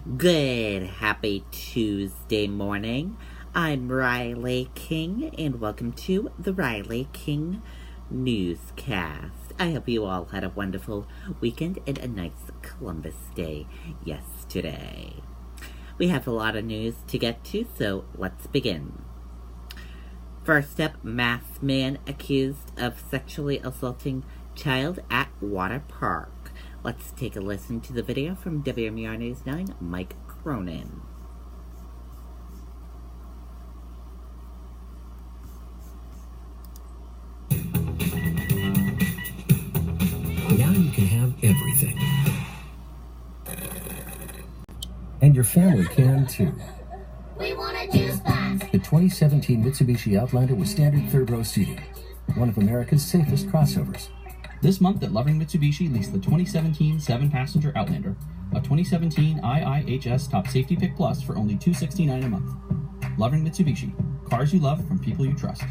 Good, happy Tuesday morning. I'm Riley King, and welcome to the Riley King Newscast. I hope you all had a wonderful weekend and a nice Columbus Day yesterday. We have a lot of news to get to, so let's begin. First up, masked man accused of sexually assaulting child at water park. Let's take a listen to the video from WMUR News 9, Mike Cronin. Now you can have everything. And your family can too. We want a juice box. The 2017 Mitsubishi Outlander with standard third row seating. One of America's safest crossovers. This month at Loving Mitsubishi, lease the 2017 7-passenger Outlander, a 2017 IIHS Top Safety Pick Plus for only $269 a month. Loving Mitsubishi, cars you love from people you trust.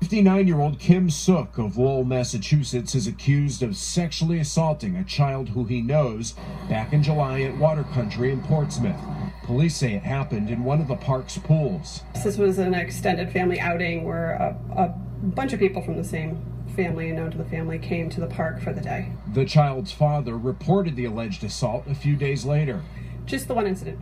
59-year-old Kim Sook of Lowell, Massachusetts is accused of sexually assaulting a child who he knows back in July at Water Country in Portsmouth. Police say it happened in one of the park's pools. This was an extended family outing where a bunch of people from the same family and known to the family came to the park for the day. The child's father reported the alleged assault a few days later. Just the one incident.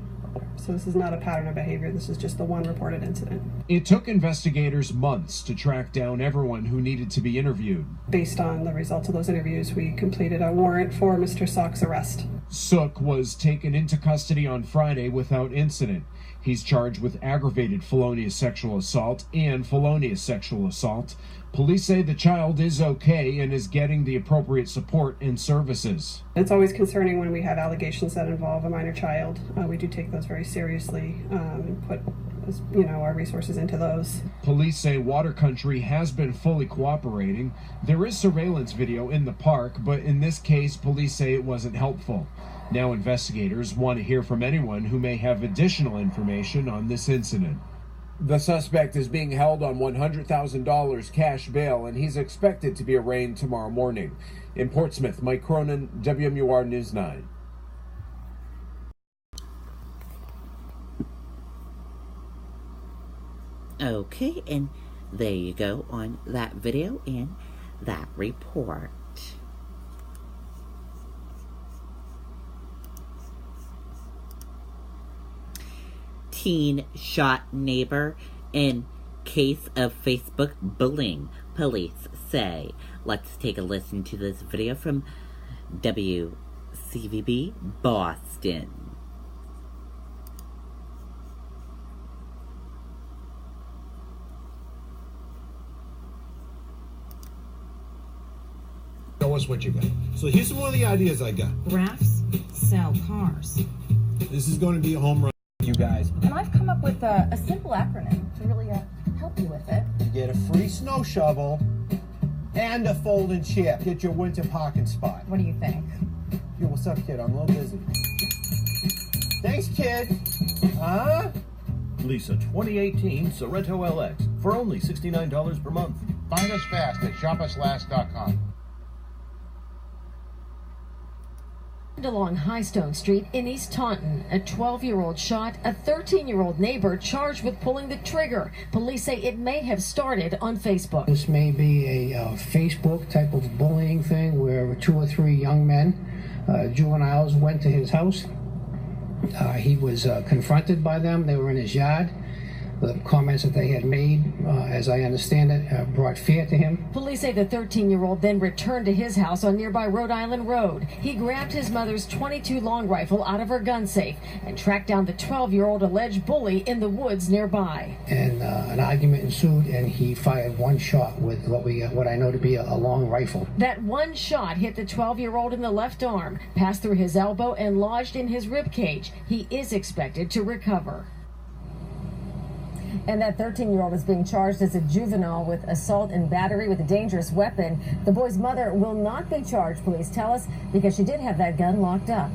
So this is not a pattern of behavior. This is just the one reported incident. It took investigators months to track down everyone who needed to be interviewed. Based on the results of those interviews, we completed a warrant for Mr. Sock's arrest. Sook was taken into custody on Friday without incident. He's charged with aggravated felonious sexual assault and felonious sexual assault. Police say the child is okay and is getting the appropriate support and services. It's always concerning when we have allegations that involve a minor child. We do take those very seriously and put our resources into those. Police say Water Country has been fully cooperating. There is surveillance video in the park, but in this case, police say it wasn't helpful. Now investigators want to hear from anyone who may have additional information on this incident. The suspect is being held on $100,000 cash bail, and he's expected to be arraigned tomorrow morning. In Portsmouth, Mike Cronin, WMUR News 9. Okay, and there you go on that video and that report. Teen shot neighbor in case of Facebook bullying, police say. Let's take a listen to this video from WCVB Boston. Tell us what you got. So here's one of the ideas I got. Rafts sell cars. This is going to be a home run, you guys. And I've come up with a simple acronym to really help you with it. You get a free snow shovel and a folding chair. Get your winter parking spot. What do you think? Yo, what's up, kid? I'm a little busy. Thanks, kid. Huh? Lisa 2018 Sorrento LX for only $69 per month. Find us fast at shopuslast.com. Along Highstone Street in East Taunton, a 12-year-old shot a 13-year-old neighbor charged with pulling the trigger. Police say it may have started on Facebook. This may be a Facebook type of bullying thing where 2 or 3 young men, juveniles, went to his house. He was confronted by them. They were in his yard. The comments that they had made, as I understand it, brought fear to him. Police say the 13-year-old then returned to his house on nearby Rhode Island Road. He grabbed his mother's .22 long rifle out of her gun safe and tracked down the 12-year-old alleged bully in the woods nearby. And an argument ensued, and he fired one shot with what I know to be a long rifle. That one shot hit the 12-year-old in the left arm, passed through his elbow, and lodged in his rib cage. He is expected to recover. And that 13-year-old is being charged as a juvenile with assault and battery with a dangerous weapon. The boy's mother will not be charged, police tell us, because she did have that gun locked up.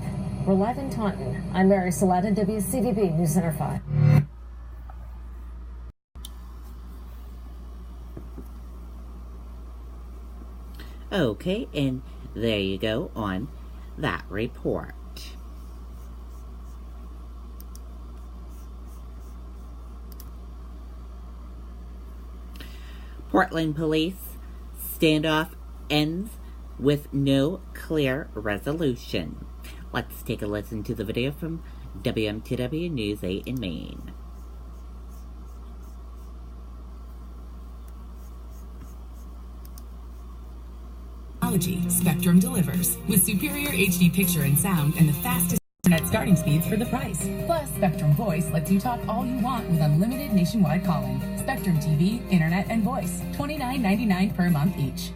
We're live in Taunton. I'm Mary Salata, WCVB News Center 5. Okay, and there you go on that report. Portland police standoff ends with no clear resolution. Let's take a listen to the video from WMTW News 8 in Maine. Spectrum delivers with superior HD picture and sound and the fastest internet starting speeds for the price. Plus, Spectrum Voice lets you talk all you want with unlimited nationwide calling. Spectrum TV, internet, and voice. $29.99 per month each.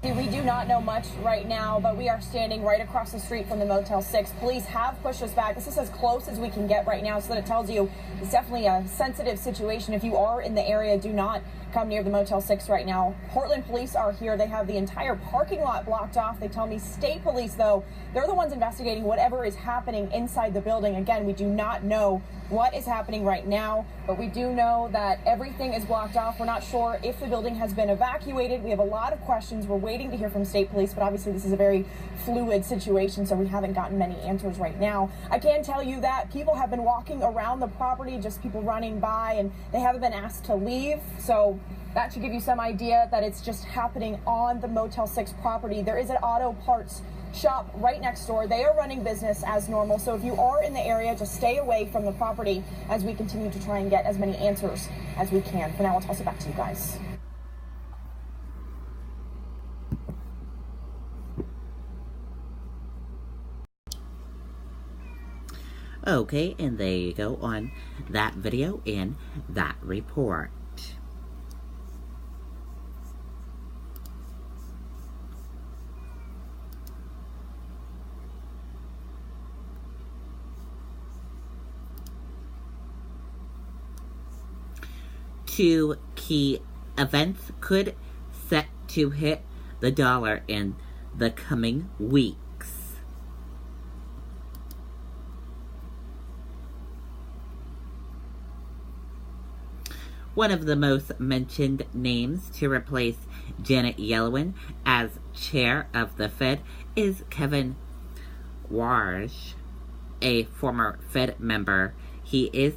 We do not know much right now, but we are standing right across the street from the Motel 6. Police have pushed us back. This is as close as we can get right now, so that it tells you it's definitely a sensitive situation. If you are in the area, do not come near the Motel 6 right now. Portland police are here. They have the entire parking lot blocked off. They tell me state police, though, they're the ones investigating whatever is happening inside the building. Again, we do not know what is happening right now, but we do know that everything is blocked off. We're not sure if the building has been evacuated. We have a lot of questions. We're waiting to hear from state police, but obviously this is a very fluid situation, so we haven't gotten many answers right now. I can tell you that people have been walking around the property, just people running by, and they haven't been asked to leave, so that should give you some idea that it's just happening on the Motel 6 property. There is an auto parts shop right next door. They are running business as normal, so if you are in the area, just stay away from the property as we continue to try and get as many answers as we can. For now, I'll toss it back to you guys. Okay, and there you go on that video and that report. Two key events could set to hit the dollar in the coming weeks. One of the most mentioned names to replace Janet Yellen as chair of the Fed is Kevin Warsh, a former Fed member. He is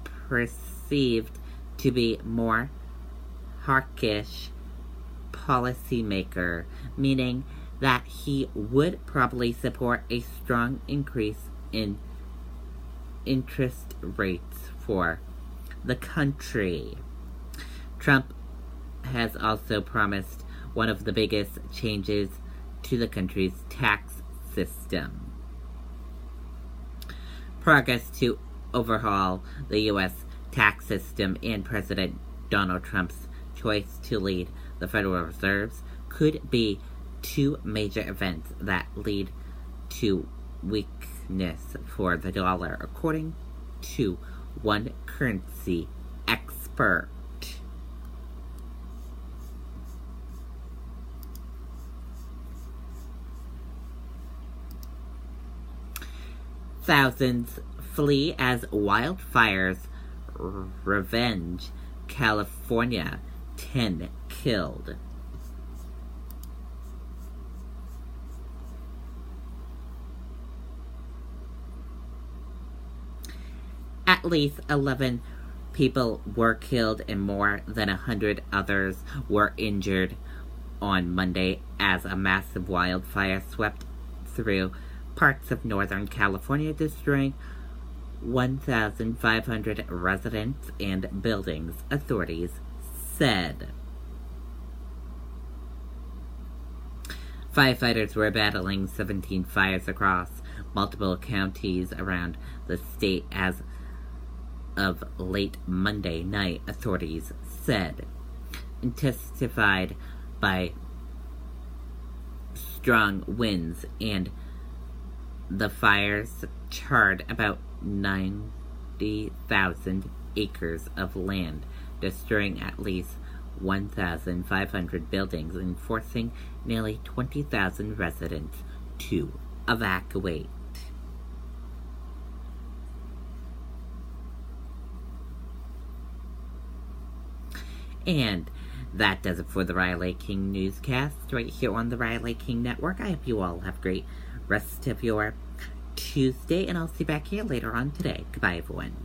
perceived to be more hawkish policymaker, meaning that he would probably support a strong increase in interest rates for the country. Trump has also promised one of the biggest changes to the country's tax system. Progress to overhaul the U.S. tax system and President Donald Trump's choice to lead the Federal Reserve could be two major events that lead to weakness for the dollar, according to one currency expert. Thousands flee as wildfires revenge California, 10 killed. At least 11 people were killed and more than 100 others were injured on Monday as a massive wildfire swept through parts of Northern California, destroying 1,500 residents and buildings, authorities said. Firefighters were battling 17 fires across multiple counties around the state as of late Monday night, authorities said, intensified by strong winds, and the fires charred about 90,000 acres of land, destroying at least 1,500 buildings and forcing nearly 20,000 residents to evacuate. And That does it for the Riley King Newscast right here on the Riley King Network. I hope you all have a great rest of your Tuesday, and I'll see you back here later on today. Goodbye, everyone.